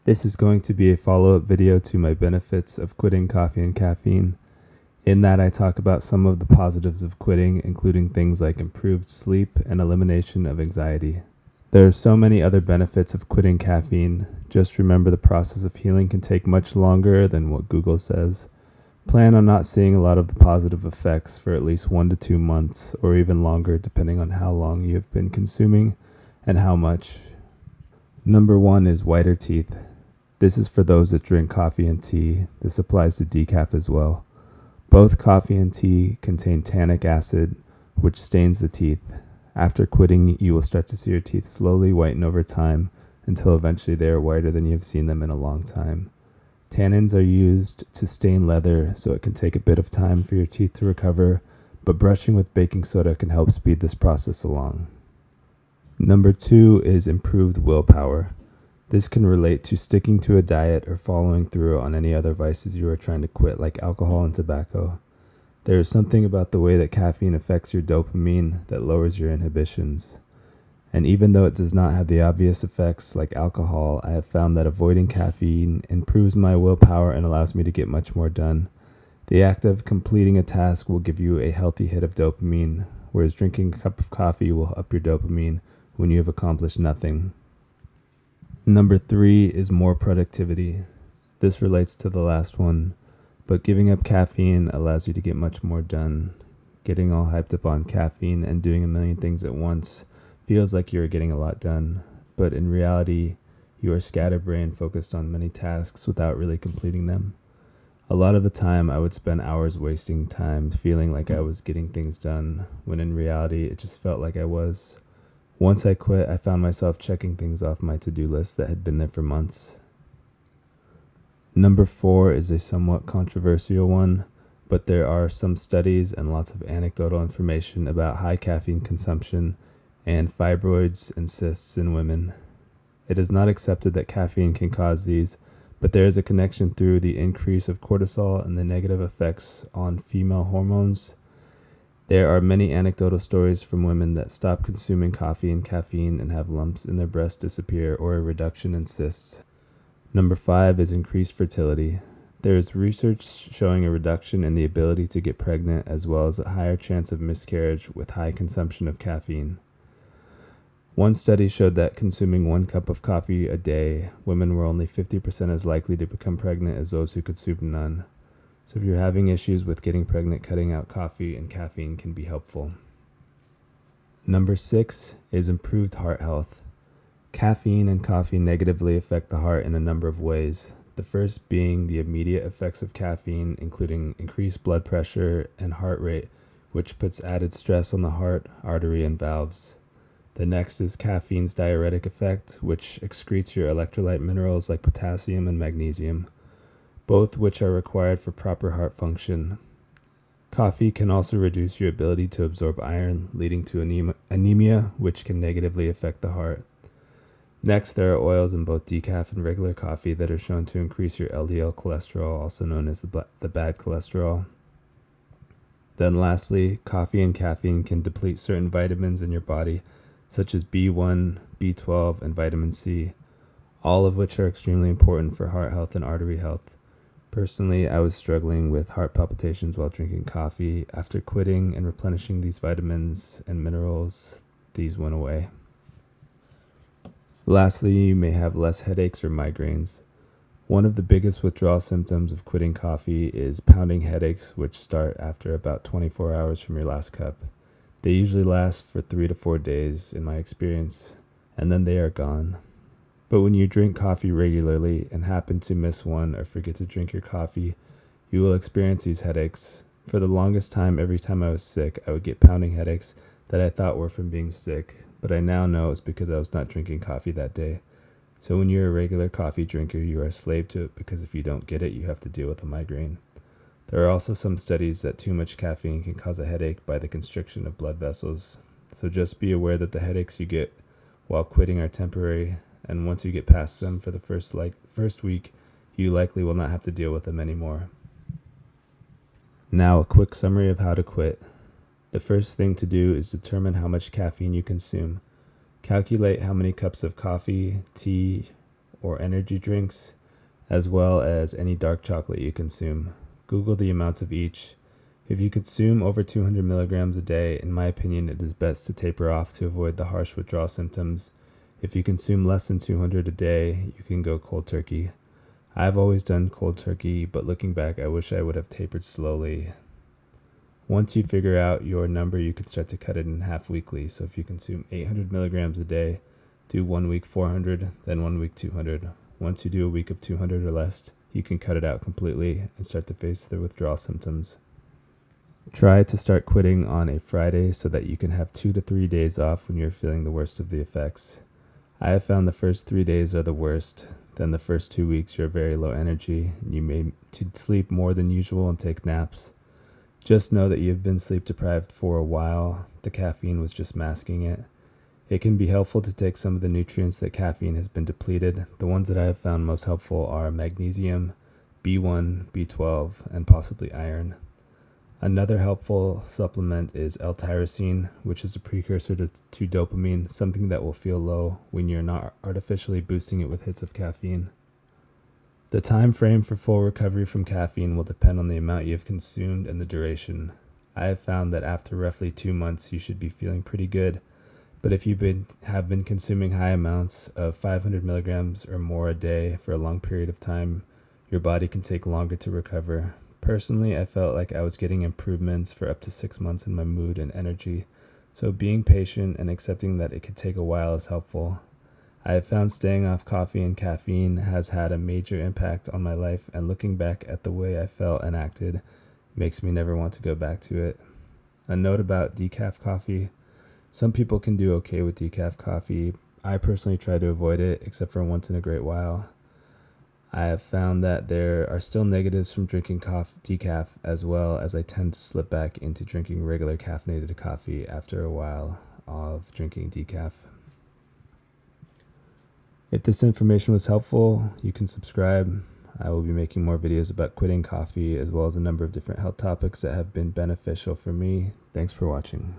This is going to be a follow-up video to my benefits of quitting coffee and caffeine. In that, I talk about some of the positives of quitting, including things like improved sleep and elimination of anxiety. There are so many other benefits of quitting caffeine. Just remember the process of healing can take much longer than what Google says. Plan on not seeing a lot of the positive effects for at least 1 to 2 months, or even longer depending on how long you have been consuming and how much. Number 1 is whiter teeth. This is for those that drink coffee and tea. This applies to decaf as well. Both coffee and tea contain tannic acid, which stains the teeth. After quitting, you will start to see your teeth slowly whiten over time until eventually they are whiter than you have seen them in a long time. Tannins are used to stain leather, so it can take a bit of time for your teeth to recover, but brushing with baking soda can help speed this process along. Number 2 is improved willpower. This can relate to sticking to a diet or following through on any other vices you are trying to quit, like alcohol and tobacco. There is something about the way that caffeine affects your dopamine that lowers your inhibitions. And even though it does not have the obvious effects like alcohol, I have found that avoiding caffeine improves my willpower and allows me to get much more done. The act of completing a task will give you a healthy hit of dopamine, whereas drinking a cup of coffee will up your dopamine when you have accomplished nothing. Number 3 is more productivity. This relates to the last one, but giving up caffeine allows you to get much more done. Getting all hyped up on caffeine and doing a million things at once feels like you're getting a lot done, but in reality, you are scatterbrained, focused on many tasks without really completing them. A lot of the time, I would spend hours wasting time feeling like I was getting things done, when in reality, it just felt like I was. Once I quit, I found myself checking things off my to-do list that had been there for months. Number 4 is a somewhat controversial one, but there are some studies and lots of anecdotal information about high caffeine consumption and fibroids and cysts in women. It is not accepted that caffeine can cause these, but there is a connection through the increase of cortisol and the negative effects on female hormones. There are many anecdotal stories from women that stop consuming coffee and caffeine and have lumps in their breasts disappear or a reduction in cysts. Number 5 is increased fertility. There is research showing a reduction in the ability to get pregnant as well as a higher chance of miscarriage with high consumption of caffeine. One study showed that consuming 1 cup of coffee a day, women were only 50% as likely to become pregnant as those who consumed none. So if you're having issues with getting pregnant, cutting out coffee and caffeine can be helpful. Number 6 is improved heart health. Caffeine and coffee negatively affect the heart in a number of ways. The first being the immediate effects of caffeine, including increased blood pressure and heart rate, which puts added stress on the heart, artery, and valves. The next is caffeine's diuretic effect, which excretes your electrolyte minerals like potassium and magnesium, both which are required for proper heart function. Coffee can also reduce your ability to absorb iron, leading to anemia, which can negatively affect the heart. Next, there are oils in both decaf and regular coffee that are shown to increase your LDL cholesterol, also known as the bad cholesterol. Then lastly, coffee and caffeine can deplete certain vitamins in your body, such as B1, B12, and vitamin C, all of which are extremely important for heart health and artery health. Personally, I was struggling with heart palpitations while drinking coffee. After quitting and replenishing these vitamins and minerals, these went away. Lastly, you may have less headaches or migraines. One of the biggest withdrawal symptoms of quitting coffee is pounding headaches, which start after about 24 hours from your last cup. They usually last for 3 to 4 days in my experience, and then they are gone. But when you drink coffee regularly and happen to miss one or forget to drink your coffee, you will experience these headaches. For the longest time, every time I was sick, I would get pounding headaches that I thought were from being sick, but I now know it's because I was not drinking coffee that day. So when you're a regular coffee drinker, you are a slave to it because if you don't get it, you have to deal with a migraine. There are also some studies that too much caffeine can cause a headache by the constriction of blood vessels. So just be aware that the headaches you get while quitting are temporary, and once you get past them for the first week, you likely will not have to deal with them anymore. Now, a quick summary of how to quit. The first thing to do is determine how much caffeine you consume. Calculate how many cups of coffee, tea, or energy drinks, as well as any dark chocolate you consume. Google the amounts of each. If you consume over 200 milligrams a day, in my opinion, it is best to taper off to avoid the harsh withdrawal symptoms. If you consume less than 200 a day, you can go cold turkey. I've always done cold turkey, but looking back, I wish I would have tapered slowly. Once you figure out your number, you can start to cut it in half weekly. So if you consume 800 milligrams a day, do 1 week 400, then 1 week 200. Once you do a week of 200 or less, you can cut it out completely and start to face the withdrawal symptoms. Try to start quitting on a Friday so that you can have 2 to 3 days off when you're feeling the worst of the effects. I have found the first 3 days are the worst. Then the first 2 weeks you're very low energy and you may sleep more than usual and take naps. Just know that you've been sleep deprived for a while. The caffeine was just masking it. It can be helpful to take some of the nutrients that caffeine has been depleted. The ones that I have found most helpful are magnesium, B1, B12, and possibly iron. Another helpful supplement is L-tyrosine, which is a precursor to dopamine, something that will feel low when you're not artificially boosting it with hits of caffeine. The time frame for full recovery from caffeine will depend on the amount you have consumed and the duration. I have found that after roughly 2 months, you should be feeling pretty good, but if you have been consuming high amounts of 500 milligrams or more a day for a long period of time, your body can take longer to recover. Personally, I felt like I was getting improvements for up to 6 months in my mood and energy, so being patient and accepting that it could take a while is helpful. I have found staying off coffee and caffeine has had a major impact on my life, and looking back at the way I felt and acted makes me never want to go back to it. A note about decaf coffee. Some people can do okay with decaf coffee. I personally try to avoid it, except for once in a great while. I have found that there are still negatives from drinking decaf, as well as I tend to slip back into drinking regular caffeinated coffee after a while of drinking decaf. If this information was helpful, you can subscribe. I will be making more videos about quitting coffee, as well as a number of different health topics that have been beneficial for me. Thanks for watching.